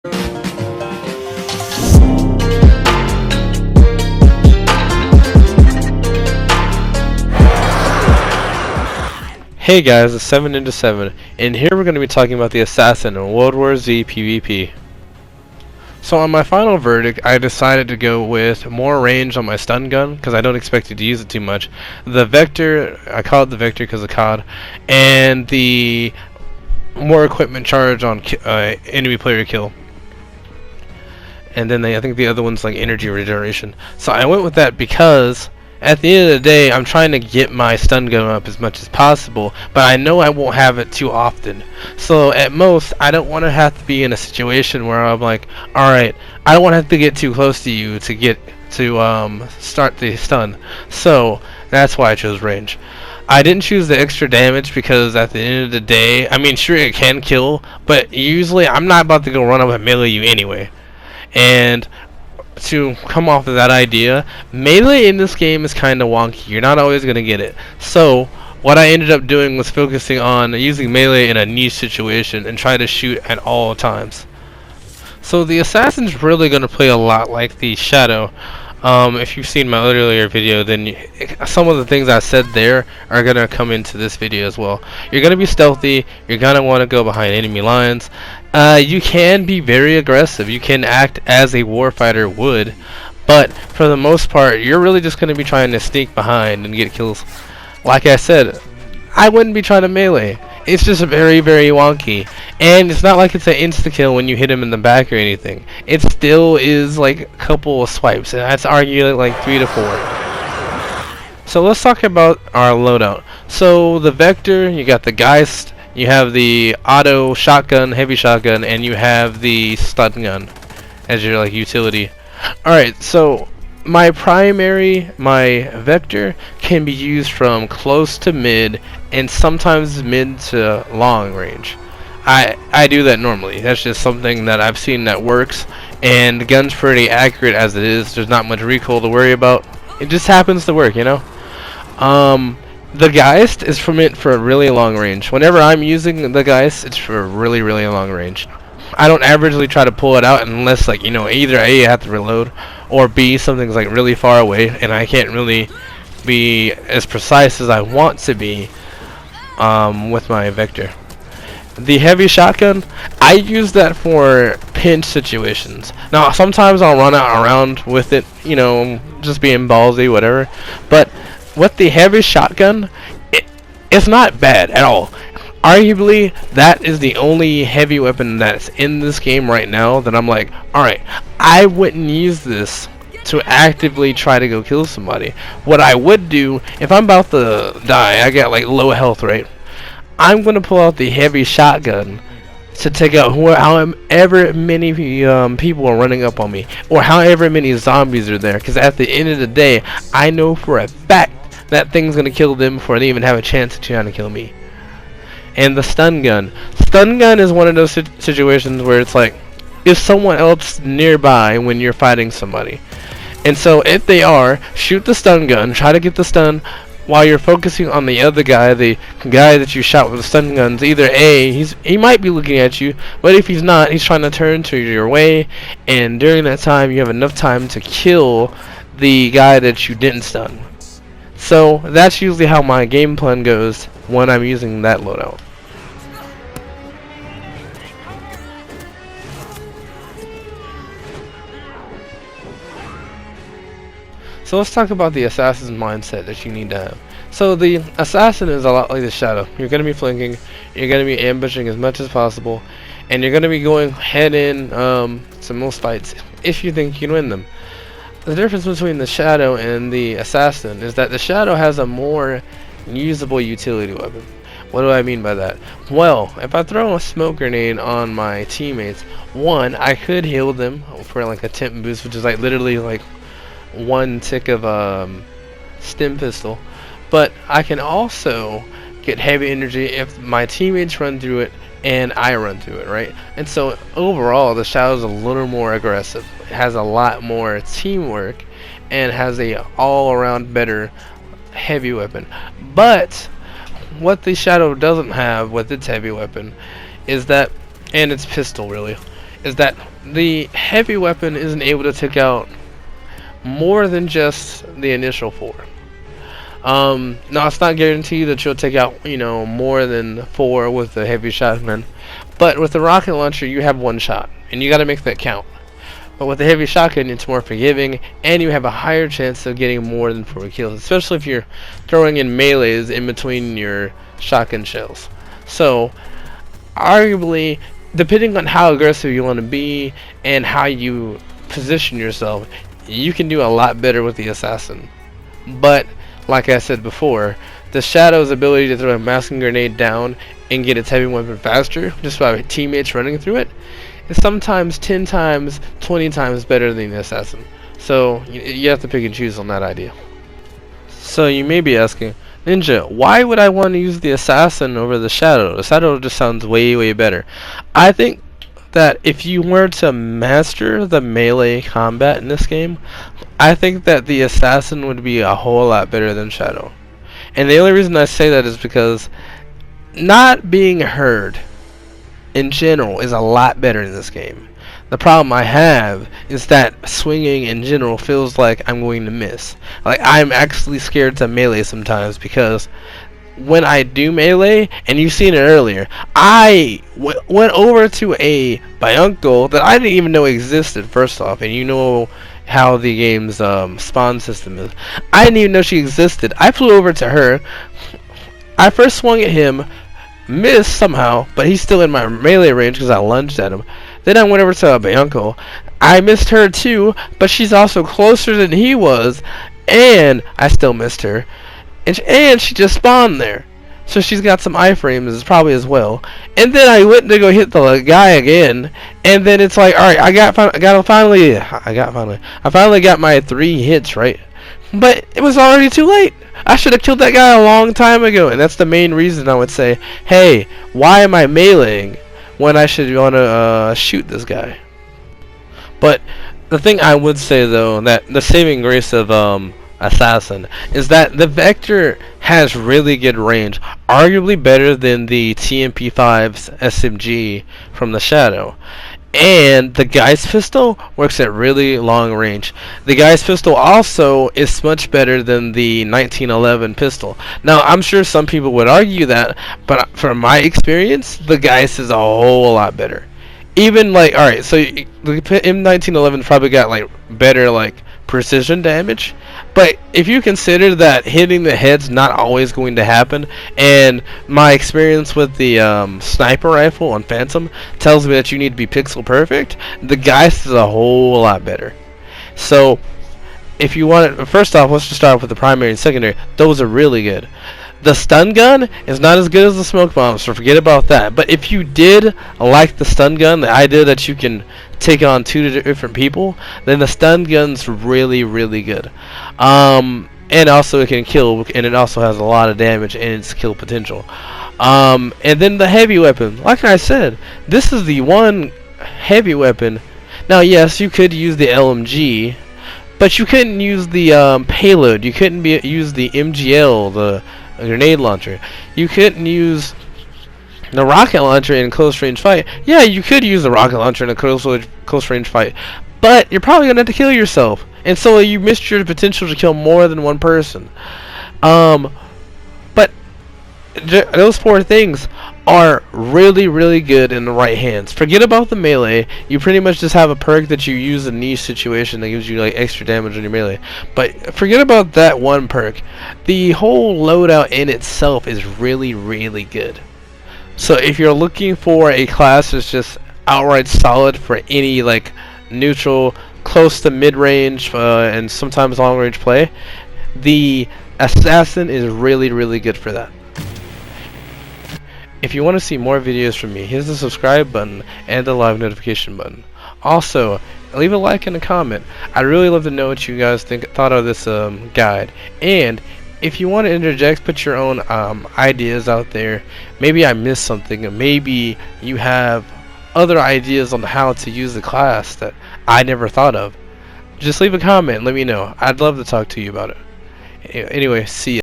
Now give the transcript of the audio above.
Hey guys, it's 7 into 7, and here we're going to be talking about the Assassin in World War Z PvP. So on my final verdict, I decided to go with more range on my stun gun, because I don't expect it to use it too much. The Vector, I call it the Vector because of COD, and the more equipment charge on enemy player kill. And then I think the other one's like energy regeneration. So I went with that because at the end of the day, I'm trying to get my stun gun up as much as possible, but I know I won't have it too often. So at most, I don't want to have to be in a situation where I'm like, alright, I don't want to have to get too close to you to get to start the stun. So that's why I chose range. I didn't choose the extra damage because at the end of the day, I mean, sure it can kill, but usually I'm not about to go run up and melee you anyway. And to come off of that idea, melee in this game is kind of wonky. You're not always going to get it. So what I ended up doing was focusing on using melee in a niche situation and try to shoot at all times. So the Assassin's really going to play a lot like the Shadow. If you've seen my earlier video, then some of the things I said there are going to come into this video as well. You're going to be stealthy. You're going to want to go behind enemy lines. You can be very aggressive. You can act as a warfighter would, but for the most part, you're really just going to be trying to sneak behind and get kills. Like I said, I wouldn't be trying to melee. It's just very, very wonky, and it's not like it's an insta-kill when you hit him in the back or anything. It still is like a couple of swipes, and that's arguably like 3 to 4. So let's talk about our loadout. So the Vector, you got the Geist, you have the auto shotgun, heavy shotgun, and you have the stun gun as your like utility. Alright, so my Vector can be used from close to mid and sometimes mid to long range. I do that normally. That's just something that I've seen that works, and the gun's pretty accurate as it is. There's not much recoil to worry about. It just happens to work, you know. The Geist is meant for a really long range. Whenever I'm using the Geist, it's for a really, really long range. I don't averagely try to pull it out unless, like, you know, either A, I have to reload, or B, something's like really far away and I can't really be as precise as I want to be with my Vector. The heavy shotgun, I use that for pinch situations. Now sometimes I'll run out around with it, you know, just being ballsy, whatever, but with the heavy shotgun, it's not bad at all. Arguably, that is the only heavy weapon that's in this game right now that I'm like, alright, I wouldn't use this to actively try to go kill somebody. What I would do, if I'm about to die, I got like low health, right? I'm going to pull out the heavy shotgun to take out however many people are running up on me, or however many zombies are there, because at the end of the day, I know for a fact that thing's going to kill them before they even have a chance to try to kill me. And the stun gun. Stun gun is one of those situations where it's like, is someone else nearby when you're fighting somebody? And so if they are, shoot the stun gun, try to get the stun while you're focusing on the other guy, the guy that you shot with the stun guns. Either A, he might be looking at you, but if he's not, he's trying to turn to your way, and during that time you have enough time to kill the guy that you didn't stun. So that's usually how my game plan goes when I'm using that loadout. So let's talk about the assassin's mindset that you need to have. So the assassin is a lot like the Shadow. You're going to be flanking, you're going to be ambushing as much as possible, and you're going to be going head in to most fights if you think you can win them. The difference between the Shadow and the Assassin is that the Shadow has a more usable utility weapon. What do I mean by that? Well, if I throw a smoke grenade on my teammates, one, I could heal them for like a temp boost, which is like literally like one tick of stim pistol, but I can also get heavy energy if my teammates run through it and I run through it, right? And so overall, the Shadow's a little more aggressive. It has a lot more teamwork and has a all-around better heavy weapon. But what the Shadow doesn't have with its heavy weapon is that, and its pistol really, is that the heavy weapon isn't able to take out more than just the initial 4. No, it's not guaranteed that you'll take out, more than 4 with the heavy shotgun. But with the rocket launcher, you have 1 shot, and you got to make that count. But with the heavy shotgun, it's more forgiving, and you have a higher chance of getting more than 4 kills, especially if you're throwing in melees in between your shotgun shells. So, arguably, depending on how aggressive you want to be and how you position yourself, you can do a lot better with the assassin. But like I said before, the Shadow's ability to throw a masking grenade down and get its heavy weapon faster just by teammates running through it is sometimes 10 times, 20 times better than the assassin. So you have to pick and choose on that idea. So you may be asking, Ninja, why would I want to use the assassin over the Shadow? The Shadow just sounds way better. I think that if you were to master the melee combat in this game, I think that the assassin would be a whole lot better than Shadow. And the only reason I say that is because not being heard in general is a lot better in this game. The problem I have is that swinging in general feels like I'm going to miss. Like, I'm actually scared to melee sometimes, because when I do melee, and you've seen it earlier, I went over to a Biuncle that I didn't even know existed, first off, and you know how the game's spawn system is. I didn't even know she existed. I flew over to her. I first swung at him, missed somehow, but he's still in my melee range because I lunged at him. Then I went over to a Biuncle. I missed her too, but she's also closer than he was, and I still missed her. And she just spawned there, so she's got some iframes probably as well. And then I went to go hit the guy again, and then it's like, all right, I finally got my 3 hits right, but it was already too late. I should have killed that guy a long time ago, and that's the main reason I would say, hey, why am I meleeing when I should want to shoot this guy? But the thing I would say though, that the saving grace of Assassin is that the Vector has really good range, arguably better than the TMP5's SMG from the Shadow. And the Geist pistol works at really long range. The Geist pistol also is much better than the 1911 pistol. Now, I'm sure some people would argue that, but from my experience, the Geist is a whole lot better. Even like, alright, so the M1911 probably got like better like precision damage, but if you consider that hitting the head's not always going to happen, and my experience with the sniper rifle on Phantom tells me that you need to be pixel perfect, the Geist is a whole lot better. So if you want it, first off, let's just start off with the primary and secondary. Those are really good. The stun gun is not as good as the smoke bomb, so forget about that. But if you did like the stun gun, the idea that you can take on 2 different people, then the stun gun's really good. And also it can kill, and it also has a lot of damage and its kill potential. And then the heavy weapon, like I said, this is the one heavy weapon. Now yes, you could use the LMG, but you couldn't use the payload. You couldn't use the MGL, the grenade launcher. You couldn't use the rocket launcher in a close range fight. Yeah, you could use the rocket launcher in a close range fight, but you're probably gonna have to kill yourself, and so you missed your potential to kill more than one person. But those 4 things are really good in the right hands. Forget about the melee. You pretty much just have a perk that you use in niche situation that gives you like extra damage on your melee. But forget about that one perk. The whole loadout in itself is really good. So if you're looking for a class that's just outright solid for any like neutral, close to mid-range and sometimes long-range play, the Assassin is really good for that. If you want to see more videos from me, here's the subscribe button and the live notification button. Also, leave a like and a comment. I'd really love to know what you guys thought of this guide. And if you want to interject, put your own ideas out there. Maybe I missed something, or maybe you have other ideas on how to use the class that I never thought of. Just leave a comment and let me know. I'd love to talk to you about it. Anyway, see ya.